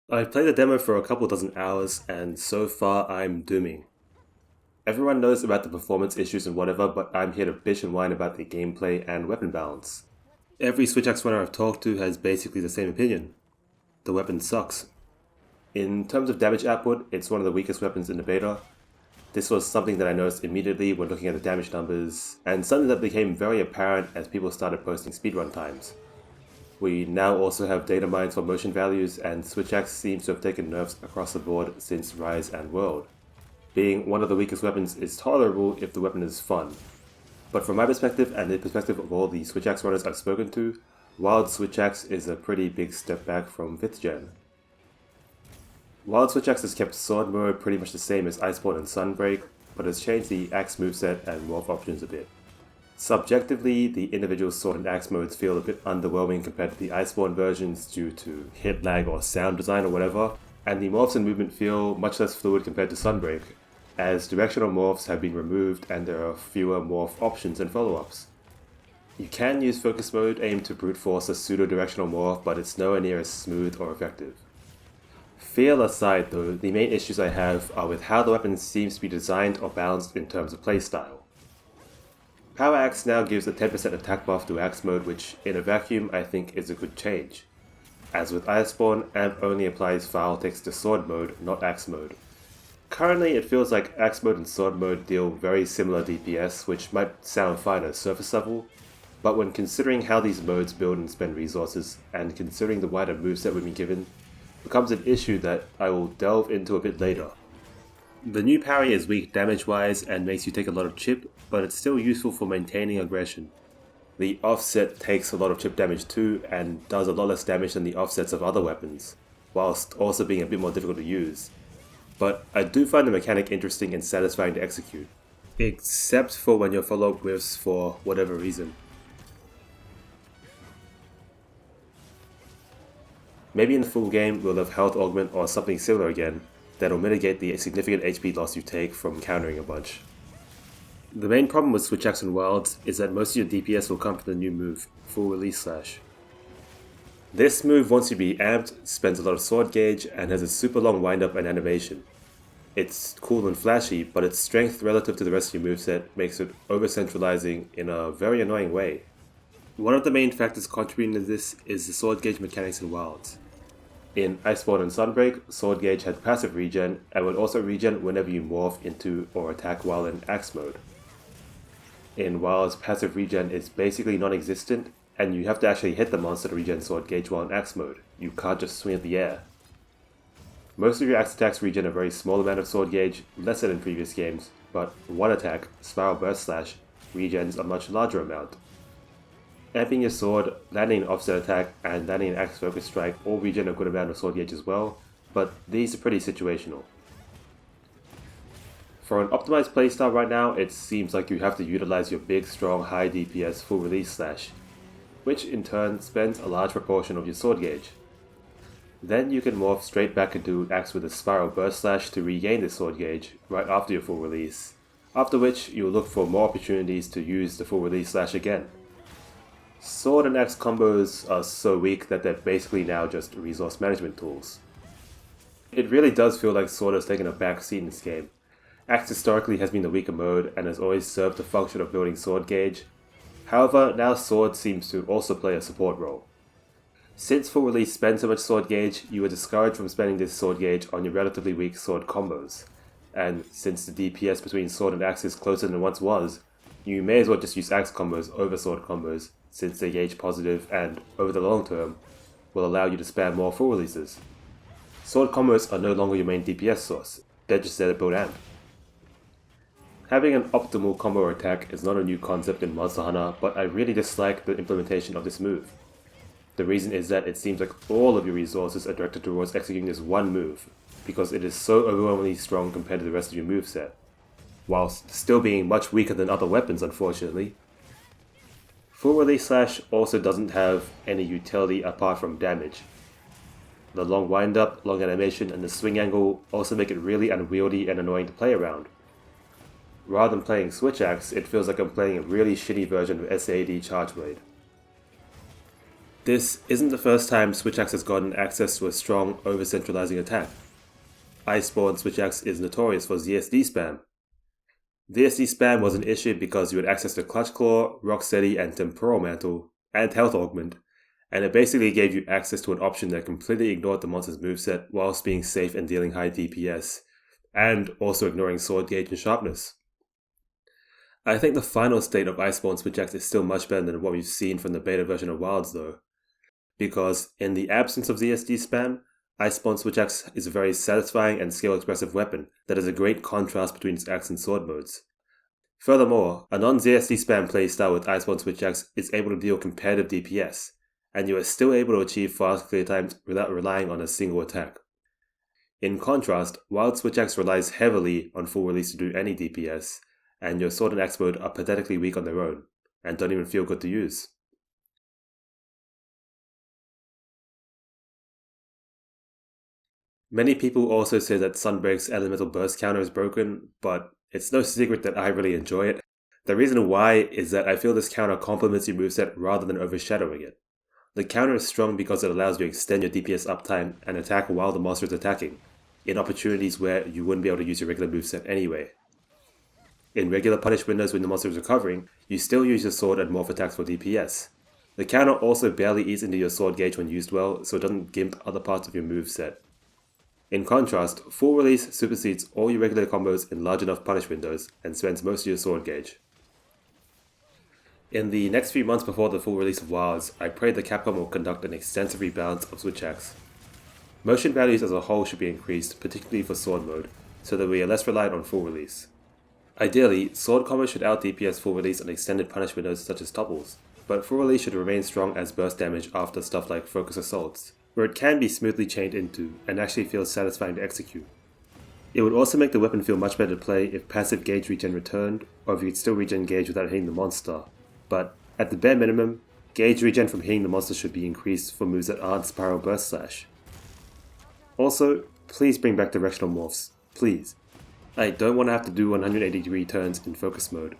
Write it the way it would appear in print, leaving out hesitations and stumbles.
I've played the demo for a couple dozen hours, and so far I'm dooming. Everyone knows about the performance issues and whatever, but I'm here to bitch and whine about the gameplay and weapon balance. Every Switch X runner I've talked to has basically the same opinion. The weapon sucks. In terms of damage output, it's one of the weakest weapons in the beta. This was something that I noticed immediately when looking at the damage numbers, and something that became very apparent as people started posting speedrun times. We now also have data mines for motion values, and Switch X seems to have taken nerfs across the board since Rise and World. Being one of the weakest weapons is tolerable if the weapon is fun. But from my perspective and the perspective of all the Switch X runners I've spoken to, Wild Switch X is a pretty big step back from 5th gen. Wild Switch X has kept Sword mode pretty much the same as Iceborne and Sunbreak, but has changed the axe moveset and morph options a bit. Subjectively, the individual Sword and Axe modes feel a bit underwhelming compared to the Iceborne versions due to hit lag or sound design or whatever, and the morphs and movement feel much less fluid compared to Sunbreak, as directional morphs have been removed and there are fewer morph options and follow-ups. You can use focus mode aim to brute force a pseudo-directional morph, but it's nowhere near as smooth or effective. Feel aside though, the main issues I have are with how the weapon seems to be designed or balanced in terms of playstyle. Power Axe now gives a 10% attack buff to Axe mode, which in a vacuum I think is a good change. As with Iceborne, Amp only applies foul ticks to Sword mode, not Axe mode. Currently it feels like Axe mode and Sword mode deal very similar DPS, which might sound fine at surface level, but when considering how these modes build and spend resources, and considering the wider moveset we've been given, becomes an issue that I will delve into a bit later. The new parry is weak damage-wise and makes you take a lot of chip, but it's still useful for maintaining aggression. The offset takes a lot of chip damage too, and does a lot less damage than the offsets of other weapons, whilst also being a bit more difficult to use. But I do find the mechanic interesting and satisfying to execute, except for when your follow-up whiffs for whatever reason. Maybe in the full game we'll have health augment or something similar again, that'll mitigate the significant HP loss you take from countering a bunch. The main problem with Switch X and Wilds is that most of your DPS will come from the new move, Full Release Slash. This move, once you be amped, spends a lot of sword gauge and has a super long windup and animation. It's cool and flashy, but its strength relative to the rest of your moveset makes it over-centralizing in a very annoying way. One of the main factors contributing to this is the sword gauge mechanics in Wilds. In Iceborne and Sunbreak, Sword Gauge had passive regen and would also regen whenever you morph into or attack while in Axe mode. In Wild's, passive regen is basically non-existent, and you have to actually hit the monster to regen Sword Gauge while in Axe mode. You can't just swing at the air. Most of your axe attacks regen a very small amount of Sword Gauge, less than in previous games, but one attack, Spiral Burst Slash, regens a much larger amount. Amping your sword, landing an offset attack, and landing an axe focus strike all regen a good amount of sword gauge as well, but these are pretty situational. For an optimized playstyle right now, it seems like you have to utilize your big, strong, high DPS full release slash, which in turn spends a large proportion of your sword gauge. Then you can morph straight back into axe with a spiral burst slash to regain the sword gauge right after your full release, after which you'll look for more opportunities to use the full release slash again. Sword and axe combos are so weak that they're basically now just resource management tools. It really does feel like Sword has taken a back seat in this game. Axe historically has been the weaker mode and has always served the function of building sword gauge. However, now Sword seems to also play a support role. Since full release spends so much sword gauge, you are discouraged from spending this sword gauge on your relatively weak sword combos. And since the DPS between sword and axe is closer than it once was, you may as well just use axe combos over sword combos, since they gauge positive and, over the long term, will allow you to spam more full releases. Sword combos are no longer your main DPS source, they're just there to build amp. Having an optimal combo attack is not a new concept in Monster Hunter, but I really dislike the implementation of this move. The reason is that it seems like all of your resources are directed towards executing this one move, because it is so overwhelmingly strong compared to the rest of your moveset, whilst still being much weaker than other weapons unfortunately. Full Release Slash also doesn't have any utility apart from damage. The long wind-up, long animation, and the swing angle also make it really unwieldy and annoying to play around. Rather than playing Switch Axe, it feels like I'm playing a really shitty version of SAD Charge Blade. This isn't the first time Switch Axe has gotten access to a strong, over-centralizing attack. Iceborne Switch Axe is notorious for ZSD spam. ZSD spam was an issue because you had access to Clutch Claw, Rocksteady, and Temporal Mantle, and Health Augment, and it basically gave you access to an option that completely ignored the monster's moveset whilst being safe and dealing high DPS, and also ignoring sword gauge and sharpness. I think the final state of Iceborne Switch Axe is still much better than what we've seen from the beta version of Wilds though, because in the absence of ZSD spam, Iceborne Switch Axe is a very satisfying and skill-expressive weapon that is a great contrast between its axe and sword modes. Furthermore, a non-ZSD spam playstyle with Iceborne Switch Axe is able to deal competitive DPS, and you are still able to achieve fast clear times without relying on a single attack. In contrast, Wild Switch Axe relies heavily on full release to do any DPS, and your sword and axe mode are pathetically weak on their own, and don't even feel good to use. Many people also say that Sunbreak's elemental burst counter is broken, but it's no secret that I really enjoy it. The reason why is that I feel this counter complements your moveset rather than overshadowing it. The counter is strong because it allows you to extend your DPS uptime and attack while the monster is attacking, in opportunities where you wouldn't be able to use your regular moveset anyway. In regular punish windows when the monster is recovering, you still use your sword and morph attacks for DPS. The counter also barely eats into your sword gauge when used well, so it doesn't gimp other parts of your moveset. In contrast, full release supersedes all your regular combos in large enough punish windows and spends most of your sword gauge. In the next few months before the full release of Wilds, I pray that Capcom will conduct an extensive rebalance of Switch Axe. Motion values as a whole should be increased, particularly for sword mode, so that we are less reliant on full release. Ideally, sword combos should out DPS full release on extended punish windows such as topples, but full release should remain strong as burst damage after stuff like focus assaults, where it can be smoothly chained into and actually feels satisfying to execute. It would also make the weapon feel much better to play if passive gauge regen returned, or if you could still regen gauge without hitting the monster, but at the bare minimum, gauge regen from hitting the monster should be increased for moves that aren't Spiral Burst Slash. Also, please bring back directional morphs, please. I don't want to have to do 180-degree turns in focus mode,